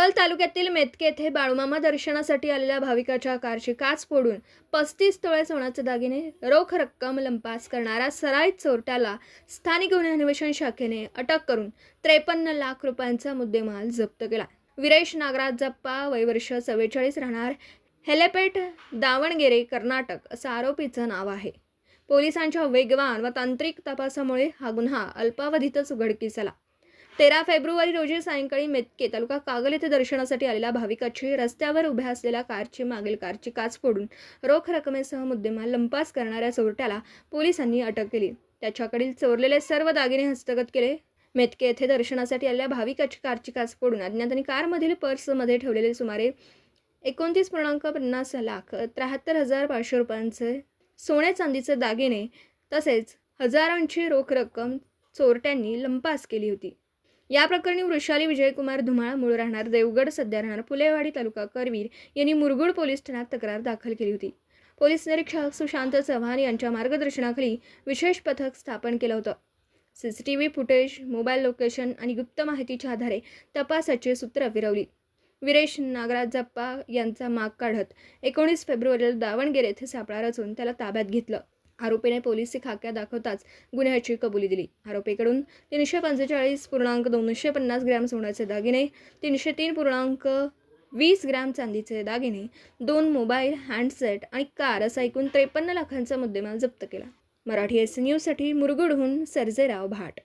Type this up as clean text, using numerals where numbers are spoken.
चिखल तालुक्यातील मेतके येथे बाळूमामा दर्शनासाठी आलेल्या भाविकाच्या कारची काच फोडून 35 तोळे सोन्याचे दागिने रोख रक्कम लंपास करणाऱ्या सराईत चोरट्याला स्थानिक गुन्हे अन्वेषण शाखेने अटक करून 53 लाख रुपयांचा मुद्देमाल जप्त केला. विरेश नागराज जप्पा, वय वर्ष 44, राहणार हेलेपेट, दावणगेरे, कर्नाटक असं आरोपीचं नाव आहे. पोलिसांच्या वेगवान व तांत्रिक तपासामुळे हा गुन्हा अल्पावधीतच उघडकीस आला. 13 फेब्रुवारी रोजी सायंकाळी मेतके तालुका कागल येथे दर्शनासाठी आलेल्या भाविकाची रस्त्यावर उभ्या असलेल्या मागील कारची काच फोडून रोख रकमेसह मुद्देमाल लंपास करणाऱ्या चोरट्याला पोलिसांनी अटक केली. त्याच्याकडील चोरलेले सर्व दागिने हस्तगत केले. मेतके येथे दर्शनासाठी आलेल्या भाविकाची कारची काच फोडून अज्ञातांनी कारमधील पर्समध्ये ठेवलेले सुमारे 29.50 लाख 73,500 रुपयांचे सोने चांदीचे दागिने तसेच हजारांची रोख रक्कम चोरट्यांनी लंपास केली होती. या प्रकरणी वृषाली विजयकुमार धुमाळ, मूळ राहणार देवगड, सध्या राहणार फुलेवाडी, तालुका करवीर यांनी मुरगुड पोलीस ठाण्यात तक्रार दाखल केली होती. पोलीस निरीक्षक सुशांत चव्हाण यांच्या मार्गदर्शनाखाली विशेष पथक स्थापन केलं होतं. CCTV फुटेज, मोबाईल लोकेशन आणि गुप्त माहितीच्या आधारे तपासाची सूत्र फिरवली. विरेश नागराज जप्पा यांचा माग काढत 19 फेब्रुवारीला दावणगेरे येथे सापळा रचून त्याला ताब्यात घेतलं. आरोपीने पोलिसी खाक्या दाखवताच गुन्ह्याची कबुली दिली. आरोपीकडून 345.250 ग्रॅम सोन्याचे दागिने, 303.20 ग्रॅम चांदीचे दागिने, 2 मोबाईल, हँडसेट आणि कार असा एकूण 53 लाखांचा मुद्देमाल जप्त केला. मराठी SC न्यूजसाठी मुरगुडहून सर्जेराव भाट.